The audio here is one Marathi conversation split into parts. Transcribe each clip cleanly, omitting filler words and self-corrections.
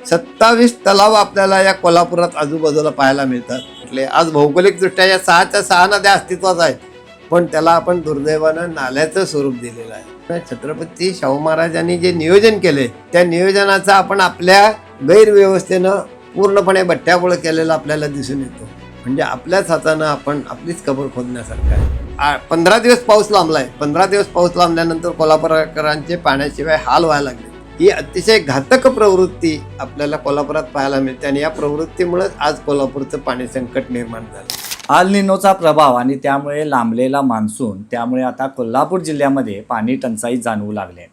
27 तलाव आपल्याला या कोल्हापुरात आजूबाजूला पाहायला मिळतात. म्हणजे आज भौगोलिकदृष्ट्या या 6च्या 6 नद्या अस्तित्वात आहेत, पण त्याला आपण दुर्दैवानं नाल्याचं स्वरूप दिलेलं आहे. छत्रपती शाहू महाराजांनी जे नियोजन केले त्या नियोजनाचा आपण आपल्या गैरव्यवस्थेनं पूर्णपणे बट्ट्याबोळ केलेला आपल्याला दिसून येतो. म्हणजे आपल्याच हातानं आपण आपलीच कबर खोदण्यासारखं आहे. 15 दिवस पाऊस लांबलाय. 15 दिवस पाऊस लांबल्यानंतर कोल्हापूरकरांचे पाण्याशिवाय हाल व्हायला लागले. ही अतिशय घातक प्रवृत्ती आपल्याला कोल्हापुरात पाहायला मिळते आणि या प्रवृत्तीमुळेच आज कोल्हापूरचं पाणी संकट निर्माण झालं. अल निनोचा प्रभाव आणि त्यामुळे लांबलेला मान्सून, त्यामुळे आता कोल्हापूर जिल्ह्यामध्ये पाणी टंचाई जाणवू लागले.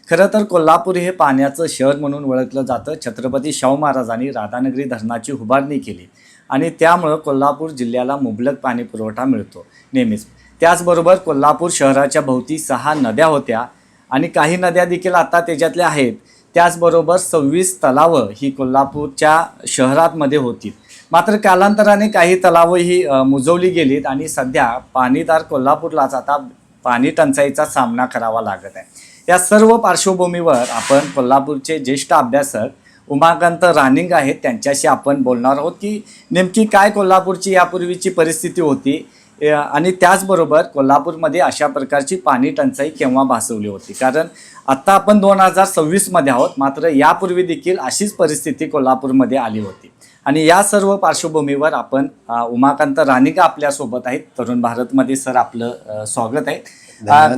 खरं तर कोल्हापूर हे पाण्याचं शहर म्हणून ओळखलं जातं. छत्रपती शाहू महाराजांनी राधानगरी धरणाची उभारणी केली आणि त्यामुळं कोल्हापूर जिल्ह्याला मुबलक पाणी पुरवठा मिळतो नेहमीच. त्याचबरोबर कोल्हापूर शहराच्या भोवती 6 नद्या होत्या आणि काही नद्या देखील आता त्याच्यातल्या आहेत. त्याचबरोबर 26 तलावं ही कोल्हापूरच्या शहरातमध्ये होती. मात्र कालांतराने काही तलावं ही मुजवली गेलीत आणि सध्या पाणीदार कोल्हापूरलाच आता पाणी टंचाईचा सामना करावा लागत आहे. या सर्व पार्श्वभूमीवर आपण कोल्हापूरचे ज्येष्ठ अभ्यासक उमाकांत रानिंग आहेत, त्यांच्याशी आपण बोलणार आहोत की नेमकी काय कोल्हापूरची यापूर्वीची परिस्थिती होती आणि त्याचबरोबर कोल्हापूरमध्ये अशा प्रकारची पाणी टंचाई केव्हा भासवली होती. कारण आत्ता आपण 2026मध्ये आहोत, मात्र यापूर्वी देखील अशीच परिस्थिती कोल्हापूरमध्ये आली होती. आणि या सर्व पार्श्वभूमीवर आपण उमाकांत रानिंग आपल्यासोबत आहेत. तरुण भारतमध्ये सर आपलं स्वागत आहे.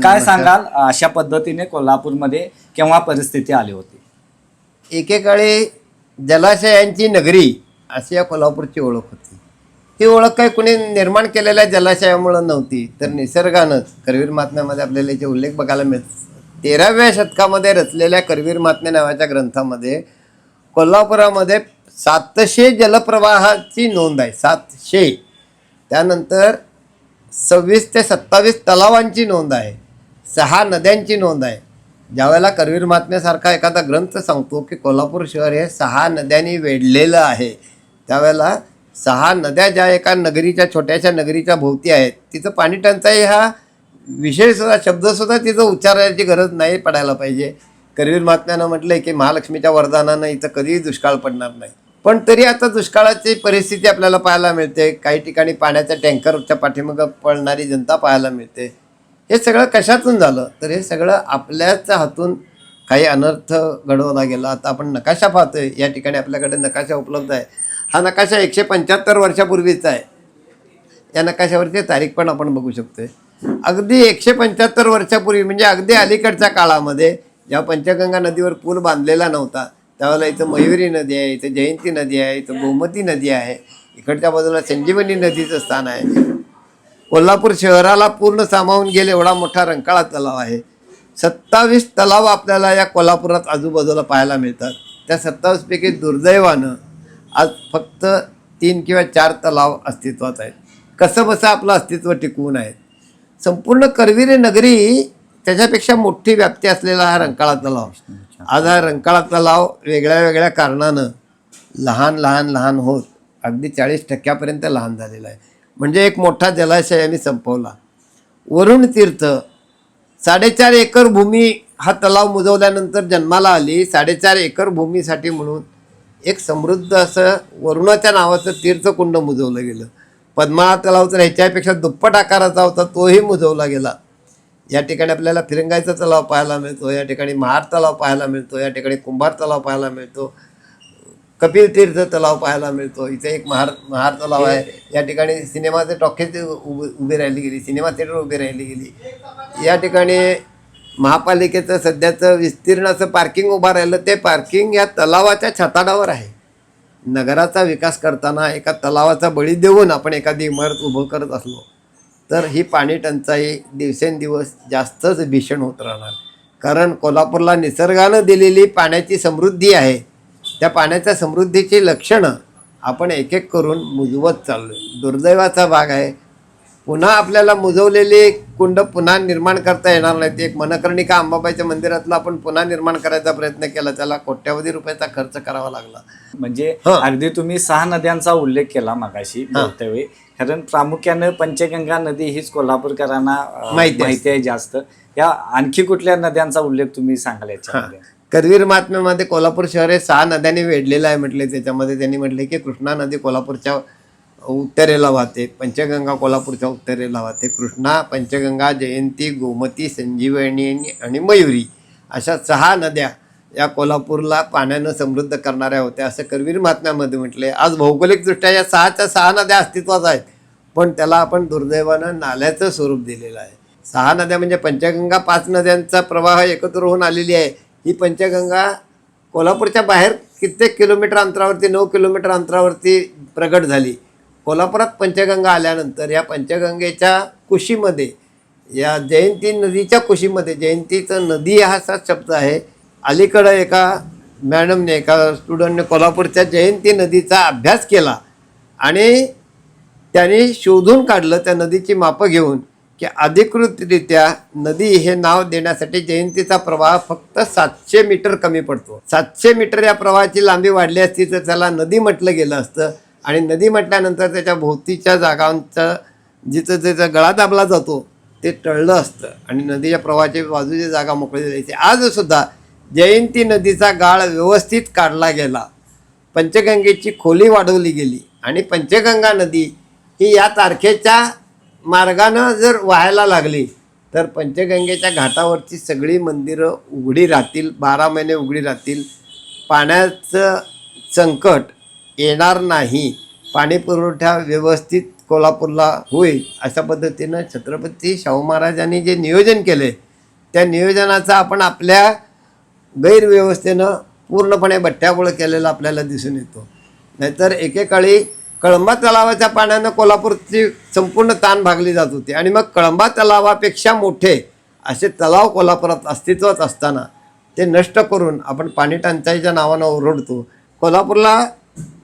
काय सांगाल, अशा पद्धतीने कोल्हापूरमध्ये केव्हा परिस्थिती आली होती? एकेकाळी जलाशयांची नगरी अशी या कोल्हापूरची ओळख होती. ती ओळख काही कुणी निर्माण केलेल्या जलाशयामुळं नव्हती, तर निसर्गानंच. करवीर महात्म्यामध्ये आपल्याला याचे उल्लेख बघायला मिळतात. 13व्या शतकामध्ये रचलेल्या करवीर महात्म्य नावाच्या ग्रंथामध्ये कोल्हापुरामध्ये 700 जलप्रवाहाची नोंद आहे. 700. त्यानंतर 26 ते 27 तलावांची नोंद आहे. 6 नद्यांची नोंद आहे. ज्यावेळेला करवीर महात्म्यासारखा एखादा ग्रंथ सांगतो की कोल्हापूर शहर हे 6 नद्यांनी वेढलेलं आहे, त्यावेळेला 6 नद्या ज्या एका नगरीच्या, छोट्याशा नगरीच्या भोवती आहेत, तिथं पाणी टंचाई हा विषयसुद्धा, शब्दसुद्धा तिथं उच्चारायची गरज नाही पडायला पाहिजे. करवीर महात्म्यानं म्हटलंय की महालक्ष्मीच्या वरदानानं इथं कधीही दुष्काळ पडणार नाही. पण तरी आता दुष्काळाची परिस्थिती आपल्याला पाहायला मिळते. काही ठिकाणी पाण्याच्या टँकरच्या पाठीमागं पळणारी जनता पाहायला मिळते. हे सगळं कशातून झालं? तर हे सगळं आपल्याच हातून काही अनर्थ घडवला गेला. आता आपण नकाशा पाहतोय, या ठिकाणी आपल्याकडे नकाशा उपलब्ध आहे. हा नकाशा 175 वर्षापूर्वीचा आहे. या नकाशावरची तारीख पण आपण बघू शकतोय. अगदी 175 वर्षापूर्वी, म्हणजे अगदी अलीकडच्या काळामध्ये, जेव्हा पंचगंगा नदीवर पूल बांधलेला नव्हता, त्यावेळेला इथं मयुरी नदी आहे, इथं जयंती नदी आहे, इथं गोमती नदी आहे, इकडच्या बाजूला संजीवनी नदीचं स्थान आहे. कोल्हापूर शहराला पूर्ण सामावून गेले एवढा मोठा रंकाळा तलाव आहे. 27 तलाव आपल्याला या कोल्हापुरात आजूबाजूला पाहायला मिळतात. त्या 27 पैकी दुर्दैवानं आज फक्त 3 किंवा 4 तलाव अस्तित्वात आहेत. कसं बसं आपलं अस्तित्व टिकवून आहे. संपूर्ण करवीर नगरी त्याच्यापेक्षा मोठी व्याप्ती असलेला हा रंकाळा तलाव. आज हा रंकाळा तलाव वेगळ्या वेगळ्या कारणानं लहान होत अगदी 40% लहान झालेला आहे. म्हणजे एक मोठा जलाशय आम्ही संपवला. वरुण तीर्थ 4.5 एकर भूमी हा तलाव मुजवल्यानंतर जन्माला आली. 4.5 एकर भूमीसाठी म्हणून एक समृद्ध असं वरुणाच्या नावाचं तीर्थकुंड मुजवलं गेलं. पद्मा तलाव तर ह्याच्यापेक्षा दुप्पट आकाराचा होता, तोही मुजवला गेला. या ठिकाणी आपल्याला फिरंगायचा तलाव पाहायला मिळतो, या ठिकाणी महार तलाव पाहायला मिळतो, या ठिकाणी कुंभार तलाव पाहायला मिळतो, कपिल तीर्थ तलाव पाहायला मिळतो. इथे एक महार तलाव आहे. या ठिकाणी सिनेमाचे टॉकीज उभी राहिली गेली, सिनेमा थिएटर उभी राहिली गेली. या ठिकाणी महापालिकेचं सध्याचं विस्तीर्ण असं पार्किंग उभं राहिलं. ते पार्किंग या तलावाच्या छताडावर आहे. नगराचा विकास करताना एका तलावाचा बळी देऊन आपण एखादी इमारत उभं करत असलो तर ही पाणी टंचाई दिवसेंदिवस जास्तच भीषण होत राहणार. कारण कोल्हापूरला निसर्गानं दिलेली पाण्याची समृद्धी आहे. त्या पाण्याच्या समृद्धीची लक्षणं आपण एक एक करून मुजवत चाललो आहे. दुर्दैवाचा भाग आहे, पुन्हा आपल्याला मुजवलेली कुंड पुन्हा निर्माण करता येणार नाही. एक मनकर्णिका अंबाबाईच्या मंदिरातला आपण पुन्हा निर्माण करायचा प्रयत्न केला, त्याला कोट्यावधी रुपयाचा खर्च करावा लागला. म्हणजे अगदी तुम्ही 6 नद्यांचा उल्लेख केला मगाशी बोलतेवेळी. कारण प्रामुख्यानं पंचगंगा नदी हीच कोल्हापूरकरांना माहिती आहे जास्त. या आणखी कुठल्या नद्यांचा उल्लेख तुम्ही सांगाल याच्यामध्ये? करवीर महात्म्यामध्ये कोल्हापूर शहर हे 6 नद्यांनी वेढलेलं आहे म्हटले. त्याच्यामध्ये त्यांनी म्हटले की कृष्णा नदी कोल्हापूरच्या उत्तरेला वाहते, पंचगंगा कोल्हापूरच्या उत्तरेला वाहते, कृष्णा, पंचगंगा, जयंती, गोमती, संजीवनी आणि मयुरी अशा 6 नद्या या कोल्हापूरला पाण्यानं समृद्ध करणाऱ्या होत्या असं करवीर महात्म्यामध्ये म्हटले. आज भौगोलिकदृष्ट्या या 6च्या 6 नद्या अस्तित्वात आहेत, पण त्याला आपण दुर्दैवानं नाल्याचं स्वरूप दिलेलं आहे. 6 नद्या म्हणजे पंचगंगा 5 नद्यांचा प्रवाह एकत्र होऊन आलेली आहे. ही पंचगंगा कोल्हापूरच्या बाहेर कित्येक किलोमीटर अंतरावरती 9 किलोमीटर अंतरावरती प्रगट झाली. कोल्हापुरात पंचगंगा आल्यानंतर या पंचगंगेच्या कुशीमध्ये, या जयंती नदीच्या कुशीमध्ये, जयंतीचं नदी हा असा शब्द आहे. अलीकडं एका मॅडमने, एका स्टुडंटने कोल्हापूरच्या जयंती नदीचा अभ्यास केला आणि त्यांनी शोधून काढलं त्या नदीची मापं घेऊन की अधिकृतरित्या नदी हे नाव देण्यासाठी जयंतीचा प्रवाह फक्त 700 मीटर कमी पडतो. 700 मीटर या प्रवाहाची लांबी वाढली असती तर त्याला नदी म्हटलं गेलं असतं आणि नदी म्हटल्यानंतर त्याच्या भोवतीच्या जागांचा जिथं त्याचा गळा दाबला जातो ते टळलं असतं आणि नदीच्या प्रवाहाची बाजूची जागा मोकळी जायची. आजसुद्धा जयंती नदीचा गाळ व्यवस्थित काढला गेला, पंचगंगेची खोली वाढवली गेली आणि पंचगंगा नदी ही या तारखेच्या मार्गानं जर वाहायला लागली तर पंचगंगेच्या घाटावरची सगळी मंदिरं उघडी राहतील, 12 महिने उघडी राहतील. पाण्याचं संकट येणार नाही, पाणी पुरवठा व्यवस्थित कोल्हापूरला होईल अशा पद्धतीनं छत्रपती शाहू महाराजांनी जे नियोजन केले त्या नियोजनाचा आपण आपल्या गैरव्यवस्थेनं पूर्णपणे बट्ट्याबोळ केलेला आपल्याला दिसून येतो. नाहीतर एकेकाळी कळंबा तलावाच्या पाण्यानं कोल्हापूरची संपूर्ण ताण भागली जात होती आणि मग कळंबा तलावापेक्षा मोठे असे तलाव कोल्हापुरात अस्तित्वात असताना ते नष्ट करून आपण पाणी टंचाईच्या नावानं ओरडतो. कोल्हापूरला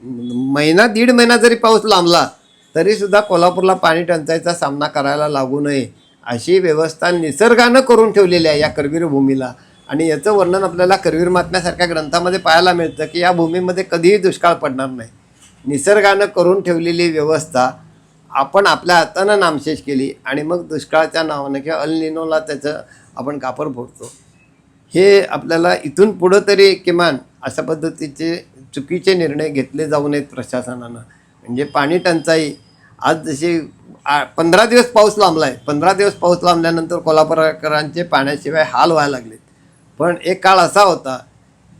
महिना 1.5 महिना जरी पाऊस लांबला तरीसुद्धा कोल्हापूरला पाणी टंचाईचा सामना करायला लागू नये अशी व्यवस्था निसर्गानं करून ठेवलेली आहे या करवीर भूमीला. आणि याचं वर्णन आपल्याला करवीर महात्म्यासारख्या ग्रंथामध्ये पाहायला मिळतं की या भूमीमध्ये कधीही दुष्काळ पडणार नाही. निसर्गानं करून ठेवलेली व्यवस्था आपण आपल्या हातानं नामशेष केली आणि मग दुष्काळाच्या नावानं किंवा अल-निनोला त्याचं आपण कापर फोडतो. हे आपल्याला इथून पुढं तरी किमान अशा पद्धतीचे चुकीचे निर्णय घेतले जाऊ नयेत प्रशासनानं. म्हणजे पाणी टंचाई आज जशी 15 दिवस पाऊस लांबला आहे, 15 दिवस पाऊस लांबल्यानंतर कोल्हापूरकरांचे पाण्याशिवाय हाल व्हायला लागलेत. पण एक काळ असा होता,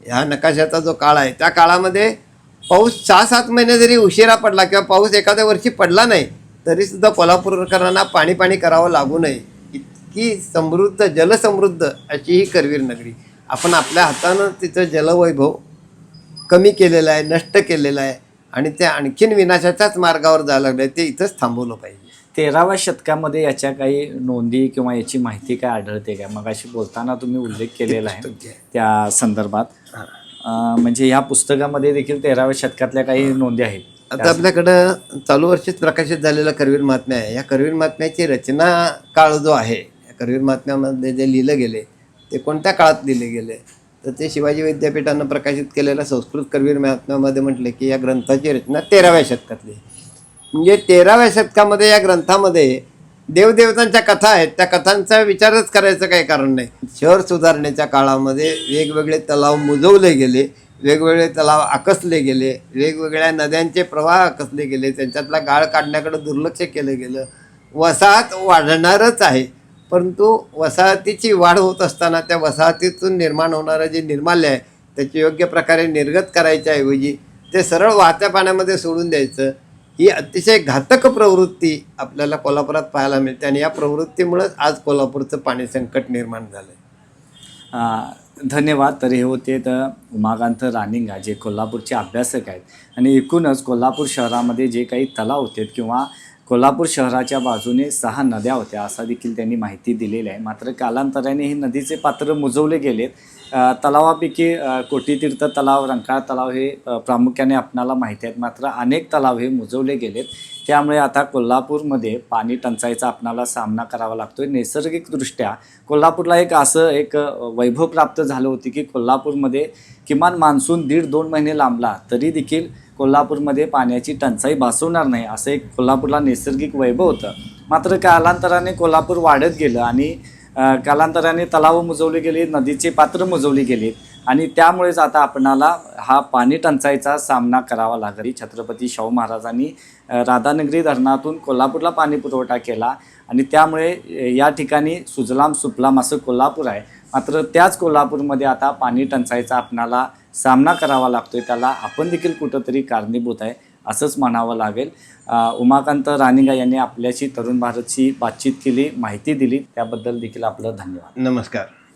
ह्या नकाशाचा जो काळ आहे त्या काळामध्ये पाऊस 6-7 महिने जरी उशिरा पडला किंवा पाऊस एखाद्या वर्षी पडला नाही तरीसुद्धा कोल्हापूरकरांना पाणी करावं लागू नये इतकी समृद्ध, जलसमृद्ध अशी ही करवीर नगरी. आपण आपल्या हातानं तिचं जलवैभव कमी केलेलं आहे, नष्ट केलेलं आहे आणि ते आणखीन विनाशाच्याच मार्गावर जायला लागलं आहे. ते इथंच थांबवलं पाहिजे. 13व्या शतकामध्ये याच्या काही नोंदी किंवा याची माहिती काय आढळते काय? मगाशी बोलताना तुम्ही उल्लेख केलेला आहे त्या संदर्भात. म्हणजे ह्या पुस्तकामध्ये देखील 13व्या शतकातल्या काही नोंदी आहेत. आता आपल्याकडं चालू वर्षीच प्रकाशित झालेला करवीर महात्म्य आहे. या करवीर महात्म्याची रचना काळ जो आहे, या करवीर महात्म्यामध्ये जे लिहिलं गेले ते कोणत्या काळात लिहिले गेले तर ते शिवाजी विद्यापीठानं प्रकाशित केलेल्या संस्कृत करवीर महात्म्यामध्ये म्हटले की या ग्रंथाची रचना 13व्या शतकातली. म्हणजे 13व्या शतकामध्ये या ग्रंथामध्ये देवदेवतांच्या कथा आहेत, त्या कथांचा विचारच करायचं काही कारण नाही. शहर सुधारणेच्या काळामध्ये वेगवेगळे तलाव मुजवले गेले, वेगवेगळे तलाव आकसले गेले, वेगवेगळ्या नद्यांचे प्रवाह आकसले गेले, त्यांच्यातला गाळ काढण्याकडे दुर्लक्ष केलं गेलं. वसाहत वाढणारच आहे, परंतु वसाहतीची वाढ होत असताना त्या वसाहतीतून निर्माण होणारं जे निर्माल्य आहे त्याची योग्य प्रकारे निर्गत करायच्या ऐवजी ते सरळ वाहत्या पाण्यामध्ये सोडून द्यायचं, ही अतिशय घातक प्रवृत्ती आपल्याला कोल्हापुरात पाहायला मिळते आणि या प्रवृत्तीमुळेच आज कोल्हापूरचं पाणी संकट निर्माण झालं. धन्यवाद. तर हे होते तर उमाकांत रानिंगा जे कोल्हापूरचे अभ्यासक आहेत आणि एकूणच कोल्हापूर शहरामध्ये जे काही तलाव होते किंवा कोल्हापूर शहराच्या बाजूने 6 नद्या होत्या असा देखील त्यांनी माहिती दिलेली आहे. मात्र कालांतराने हे नदीचे पात्र मुजवले गेलेत. तलावापैकी कोटीतीर्थ तलाव, रंकाळा तलाव हे प्रामुख्याने आपणाला माहिती आहेत. मात्र अनेक तलाव हे मुजवले गेलेत. त्यामुळे आता कोल्हापूरमध्ये पाणी टंचाईचा आपणाला सामना करावा लागतो आहे. नैसर्गिकदृष्ट्या कोल्हापूरला एक वैभव प्राप्त झालं होती की कोल्हापूरमध्ये किमान मान्सून 1.5-2 महिने लांबला तरी देखील कोल्हापूरमध्ये पाण्याची टंचाई भासवणार नाही असं एक कोल्हापूरला नैसर्गिक वैभव होतं. मात्र कालांतराने कोल्हापूर वाढत गेलं आणि कालांतराने तलाव मुजवले गेले, नदीचे पात्र मुजवले गेलेत आणि त्यामुळेच आता आपणाला हा पाणी टंचाईचा सामना करावा लागेल. छत्रपती शाहू महाराजांनी राधानगरी धरणातून कोल्हापूरला पाणी पुरवठा केला आणि त्यामुळे या ठिकाणी सुजलाम सुफलाम असं कोल्हापूर आहे. मात्र त्याच कोल्हापूरमध्ये आता पाणी टंचाईचा आपणाला सामना करावा लागतोय. त्याला आपण देखील कुठंतरी कारणीभूत आहे असंच म्हणावं लागेल. उमाकांत रानिगा यांनी आपल्याशी तरुण भारतशी बातचीत केली, माहिती दिली, त्याबद्दल देखील आपलं धन्यवाद. नमस्कार.